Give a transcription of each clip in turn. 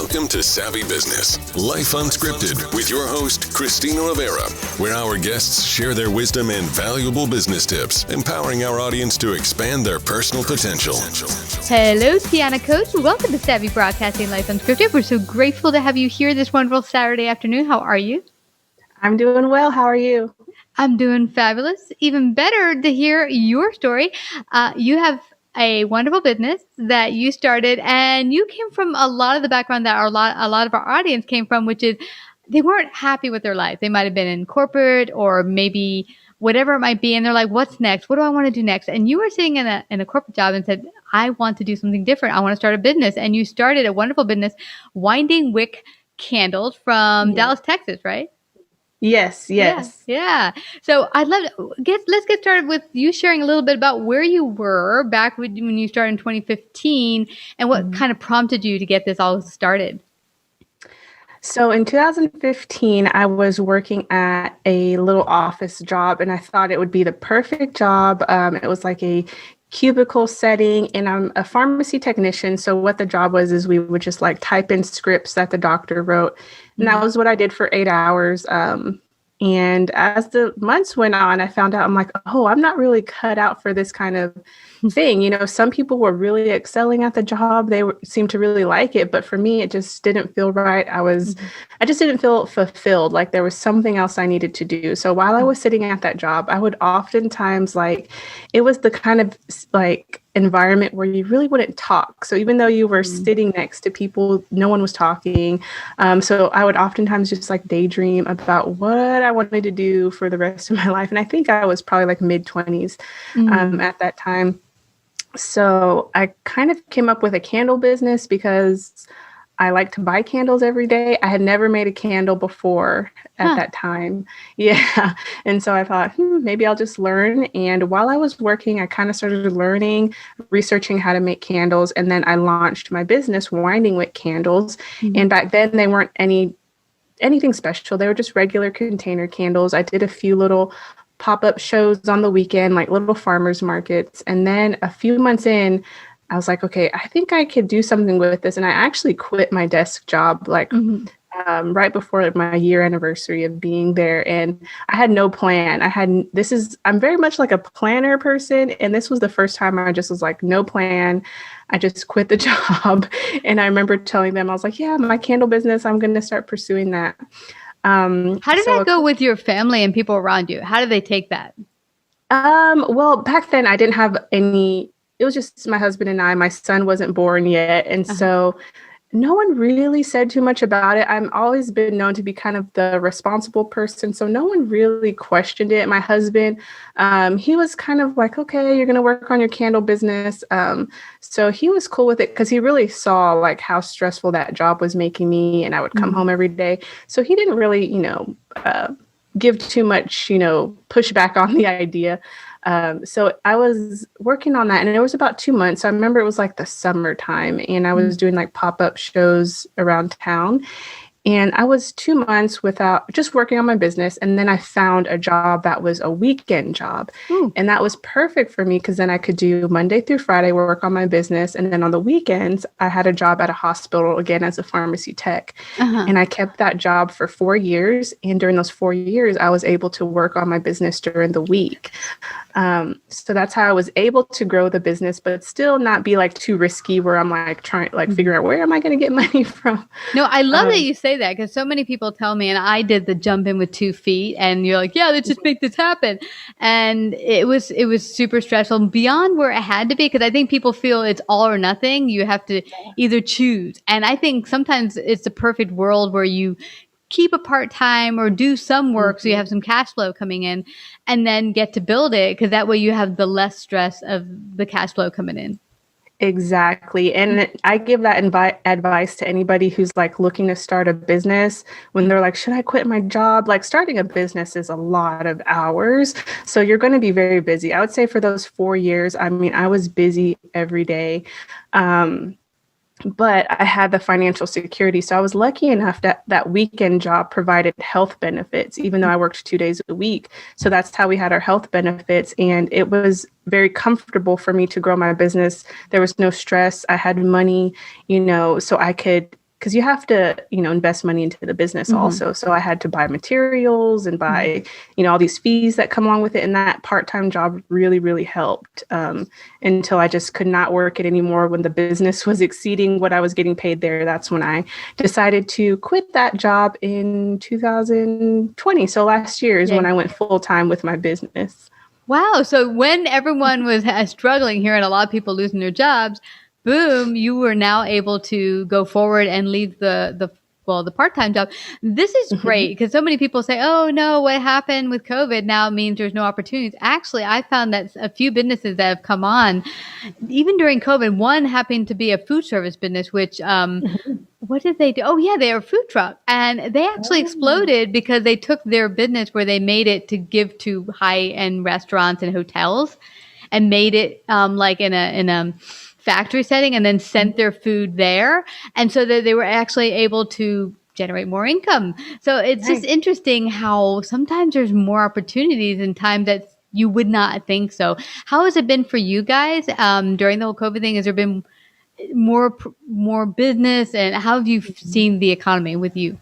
Welcome to Savvy Business, Life Unscripted, with your host, Christina Rivera, where our guests share their wisdom and valuable business tips, empowering our audience to expand their personal potential. Hello, Tiana Coats. Welcome to Savvy Broadcasting, Life Unscripted. We're so grateful to have you here this wonderful Saturday afternoon. How are you? I'm doing well. How are you? I'm doing fabulous. Even better to hear your story. You have a wonderful business that you started, and you came from a lot of the background that a lot of our audience came from, which is they weren't happy with their life. They might have been in corporate or maybe whatever it might be, and they're like, "What's next? What do I want to do next?" And you were sitting in a corporate job and said, "I want to do something different. I want to start a business." And you started a wonderful business, Winding Wick Candles from Dallas, Texas, right? Yes. Yeah. So I'd love to let's get started with you sharing a little bit about where you were back when you started in 2015 and what kind of prompted you to get this all started. So in 2015, I was working at a little office job, and I thought it would be the perfect job. It was like a cubicle setting, and I'm a pharmacy technician. So what the job was is we would just like type in scripts that the doctor wrote. And that was what I did for 8 hours. And as the months went on, I found out I'm like, oh, I'm not really cut out for this kind of thing. You know, some people were really excelling at the job. They seemed to really like it. But for me, it just didn't feel right. I just didn't feel fulfilled. Like there was something else I needed to do. So while I was sitting at that job, I would oftentimes it was the kind of environment where you really wouldn't talk. So even though you were sitting next to people, no one was talking. So I would oftentimes just daydream about what I wanted to do for the rest of my life. And I think I was probably mid-20s at that time. So I kind of came up with a candle business because I like to buy candles every day. I had never made a candle before at that time. Yeah. And so I thought, maybe I'll just learn. And while I was working, I kind of started learning, researching how to make candles. And then I launched my business, Winding Wick Candles. And back then they weren't anything special. They were just regular container candles. I did a few little pop-up shows on the weekend, like little farmers markets. And then a few months in, I was like, okay, I think I could do something with this. And I actually quit my desk job right before my year anniversary of being there. And I had no plan. I'm very much like a planner person. And this was the first time I just was like, no plan. I just quit the job. And I remember telling them, I was like, yeah, my candle business, I'm going to start pursuing that. How did that go with your family and people around you? How did they take that? Well, back then I didn't have any. It was just my husband and I. My son wasn't born yet. And so no one really said too much about it. I've always been known to be kind of the responsible person. So no one really questioned it. My husband, he was kind of like, okay, you're going to work on your candle business. So he was cool with it because he really saw how stressful that job was making me. And I would come home every day. So he didn't really, give too much, pushback on the idea. So I was working on that, and it was about 2 months. So I remember it was the summertime, and I was doing pop-up shows around town. And I was 2 months without just working on my business. And then I found a job that was a weekend job. And that was perfect for me because then I could do Monday through Friday work on my business. And then on the weekends, I had a job at a hospital again as a pharmacy tech. And I kept that job for 4 years. And during those 4 years, I was able to work on my business during the week. So that's how I was able to grow the business, but still not be too risky where I'm trying figure out where am I going to get money from. No, I love that you say that because so many people tell me, and I did the jump in with 2 feet, and you're like, yeah, let's just make this happen. And it was super stressful beyond where it had to be because I think people feel it's all or nothing. You have to either choose. And I think sometimes it's the perfect world where you keep a part-time or do some work so you have some cash flow coming in and then get to build it because that way you have the less stress of the cash flow coming in. Exactly. And I give that advice to anybody who's looking to start a business when they're like, should I quit my job? Starting a business is a lot of hours. So you're going to be very busy. I would say for those 4 years, I was busy every day. But I had the financial security. So I was lucky enough that that weekend job provided health benefits, even though I worked 2 days a week. So that's how we had our health benefits. And it was very comfortable for me to grow my business. There was no stress. I had money, so I could because you have to, invest money into the business also. So I had to buy materials and buy, all these fees that come along with it. And that part-time job really, really helped until I just could not work it anymore. When the business was exceeding what I was getting paid there, that's when I decided to quit that job in 2020. So last year is when I went full-time with my business. Wow. So when everyone was struggling here and a lot of people losing their jobs, boom, you were now able to go forward and leave the part-time job. This is great because so many people say, oh no, what happened with COVID now means there's no opportunities. Actually, I found that a few businesses that have come on, even during COVID, one happened to be a food service business, which, what did they do? Oh yeah, they were a food truck, and they actually exploded because they took their business where they made it to give to high-end restaurants and hotels and made it like in a factory setting and then sent their food there. And so that they were actually able to generate more income. So it's just interesting how sometimes there's more opportunities in time that you would not think so. How has it been for you guys during the whole COVID thing? Has there been more business, and how have you seen the economy with you?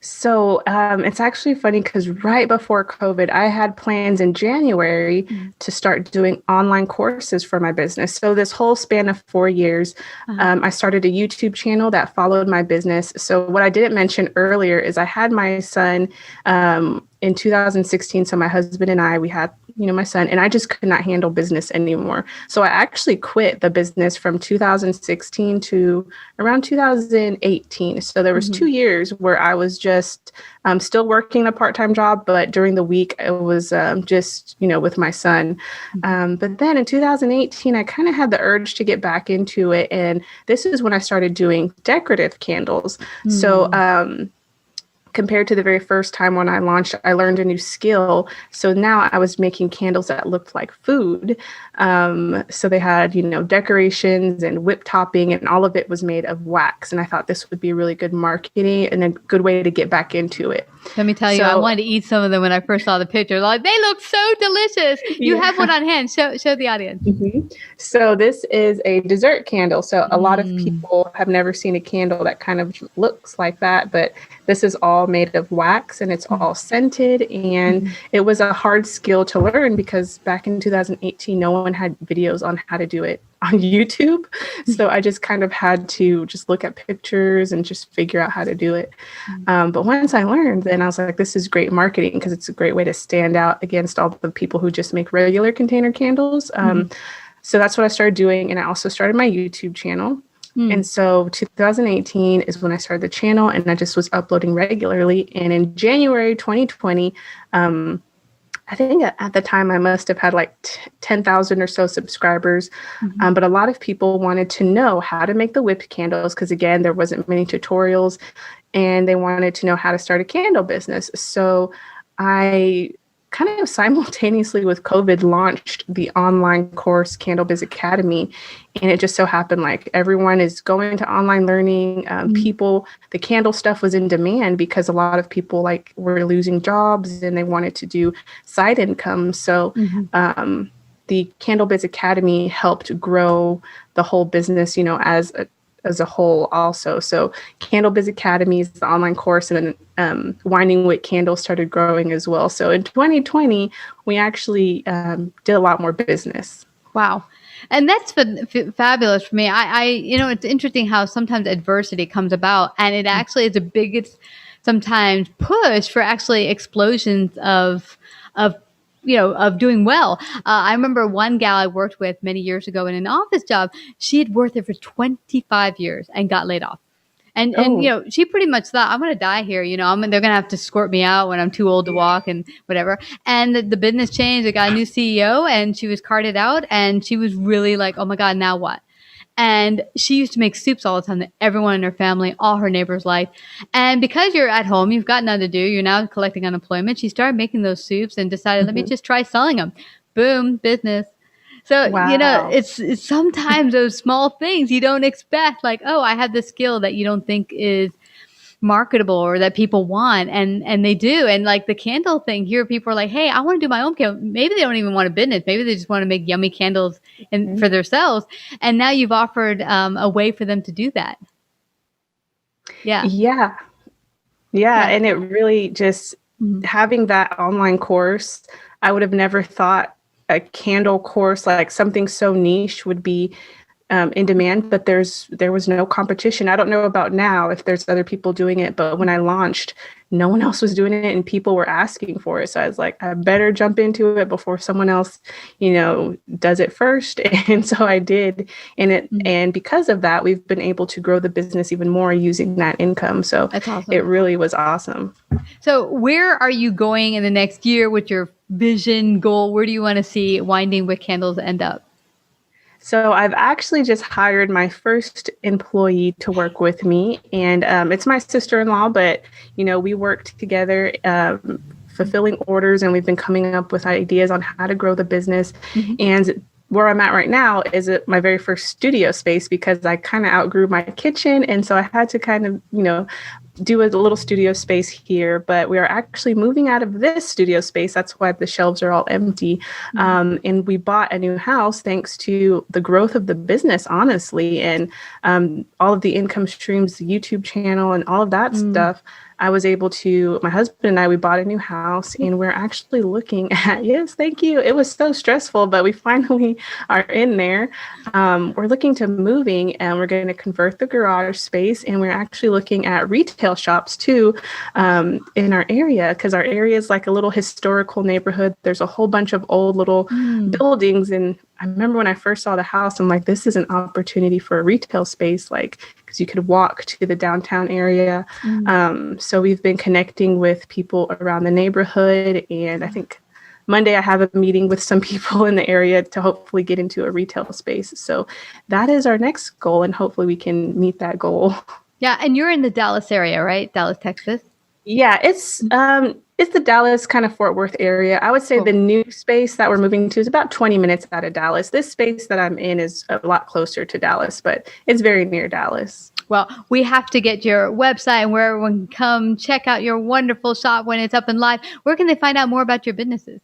So it's actually funny because right before COVID, I had plans in January to start doing online courses for my business. So this whole span of 4 years, I started a YouTube channel that followed my business. So what I didn't mention earlier is I had my son in 2016. So my husband and I, we had my son, and I just could not handle business anymore. So I actually quit the business from 2016 to around 2018. So there was 2 years where I was just still working a part-time job, but during the week it was just, with my son. But then in 2018, I kind of had the urge to get back into it. And this is when I started doing decorative candles. So, compared to the very first time when I launched, I learned a new skill. So now I was making candles that looked like food. So they had, decorations and whip topping, and all of it was made of wax. And I thought this would be really good marketing and a good way to get back into it. Let me tell you, I wanted to eat some of them when I first saw the picture. Like, they look so delicious. You have one on hand. Show the audience. So this is a dessert candle. So a lot of people have never seen a candle that kind of looks like that, but this is all made of wax and it's all scented. And it was a hard skill to learn because back in 2018, no one had videos on how to do it on YouTube. So I just kind of had to just look at pictures and just figure out how to do it. But once I learned, then I was like, this is great marketing because it's a great way to stand out against all the people who just make regular container candles. So that's what I started doing. And I also started my YouTube channel. And so 2018 is when I started the channel, and I just was uploading regularly. And in January 2020, I think at the time I must have had like 10,000 or so subscribers. But a lot of people wanted to know how to make the whipped candles because, again, there wasn't many tutorials, and they wanted to know how to start a candle business. So I kind of simultaneously with COVID launched the online course Candle Biz Academy. And it just so happened like everyone is going to online learning. The candle stuff was in demand because a lot of people like were losing jobs and they wanted to do side income. So the Candle Biz Academy helped grow the whole business, as a whole also. So Candle Biz Academy is the online course, and then Winding Wick Candles started growing as well. So in 2020, we actually did a lot more business. Wow. And that's fabulous for me. I it's interesting how sometimes adversity comes about, and it actually is the biggest sometimes push for actually explosions of doing well. I remember one gal I worked with many years ago in an office job. She had worked there for 25 years and got laid off. And she pretty much thought, I'm going to die here. They're going to have to escort me out when I'm too old to walk and whatever. And the business changed. They got a new CEO, and she was carted out, and she was really like, oh my God, now what? And she used to make soups all the time that everyone in her family, all her neighbors liked. And because you're at home, you've got nothing to do, you're now collecting unemployment, she started making those soups and decided, let me just try selling them. Boom, business. So, it's sometimes those small things you don't expect, like, oh, I have this skill that you don't think is marketable or that people want, and they do. And like the candle thing here, people are like, hey, I want to do my own candle. Maybe they don't even want a business, maybe they just want to make yummy candles for themselves, and now you've offered a way for them to do that. Yeah. Yeah. Yeah. Yeah. And it really just having that online course, I would have never thought a candle course, like something so niche, would be in demand, but there was no competition. I don't know about now if there's other people doing it, but when I launched, no one else was doing it and people were asking for it. So I was like, I better jump into it before someone else, does it first. And so I did. And because of that, we've been able to grow the business even more using that income. So That's awesome. It really was awesome. So where are you going in the next year with your vision goal? Where do you want to see Winding Wick Candles end up? So I've actually just hired my first employee to work with me, and it's my sister-in-law, but we worked together fulfilling orders, and we've been coming up with ideas on how to grow the business. And where I'm at right now is at my very first studio space because I kind of outgrew my kitchen, and so I had to kind of do a little studio space here, but we are actually moving out of this studio space. That's why the shelves are all empty. And we bought a new house thanks to the growth of the business, honestly, and all of the income streams, the YouTube channel, and all of that stuff. I was able to, my husband and I, we bought a new house and we're actually looking at, yes, thank you. It was so stressful, but we finally are in there. We're looking to moving and we're going to convert the garage space, and we're actually looking at retail shops too in our area, because our area is like a little historical neighborhood. There's a whole bunch of old little buildings, and I remember when I first saw the house, I'm like, this is an opportunity for a retail space, like, because you could walk to the downtown area. So we've been connecting with people around the neighborhood. And I think Monday I have a meeting with some people in the area to hopefully get into a retail space. So that is our next goal, and hopefully we can meet that goal. Yeah. And you're in the Dallas area, right? Dallas, Texas. Yeah, it's the Dallas kind of Fort Worth area. I would say the new space that we're moving to is about 20 minutes out of Dallas. This space that I'm in is a lot closer to Dallas, but it's very near Dallas. Well, we have to get your website and where everyone can come check out your wonderful shop when it's up and live. Where can they find out more about your businesses?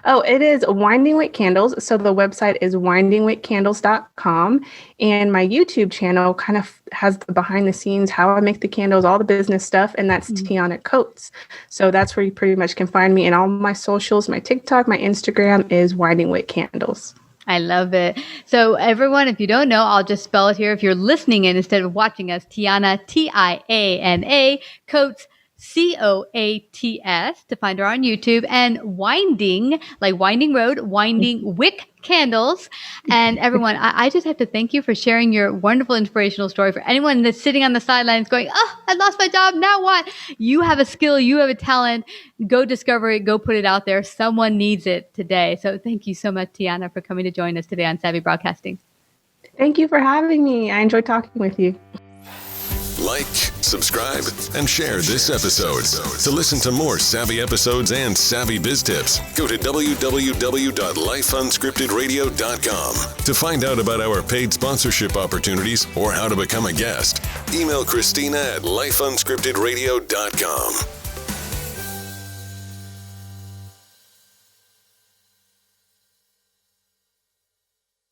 Oh, it is Winding Wick Candles. So the website is windingwickcandles.com. And my YouTube channel kind of has the behind the scenes, how I make the candles, all the business stuff. And that's Tiana Coats. So that's where you pretty much can find me. And all my socials, my TikTok, my Instagram is Winding Wick Candles. I love it. So everyone, if you don't know, I'll just spell it here. If you're listening in instead of watching us, Tiana, Tiana, Coats, Coats, to find her on YouTube, and Winding, like Winding Road, Winding Wick Candles. And everyone, I just have to thank you for sharing your wonderful inspirational story. For anyone that's sitting on the sidelines going, oh, I lost my job, now what? You have a skill, you have a talent. Go discover it, go put it out there. Someone needs it today. So thank you so much, Tiana, for coming to join us today on Savvy Broadcasting. Thank you for having me. I enjoyed talking with you. Like, subscribe, and share this episode. To listen to more savvy episodes and savvy biz tips, go to www.lifeunscriptedradio.com. To find out about our paid sponsorship opportunities or how to become a guest, email Christina at lifeunscriptedradio.com.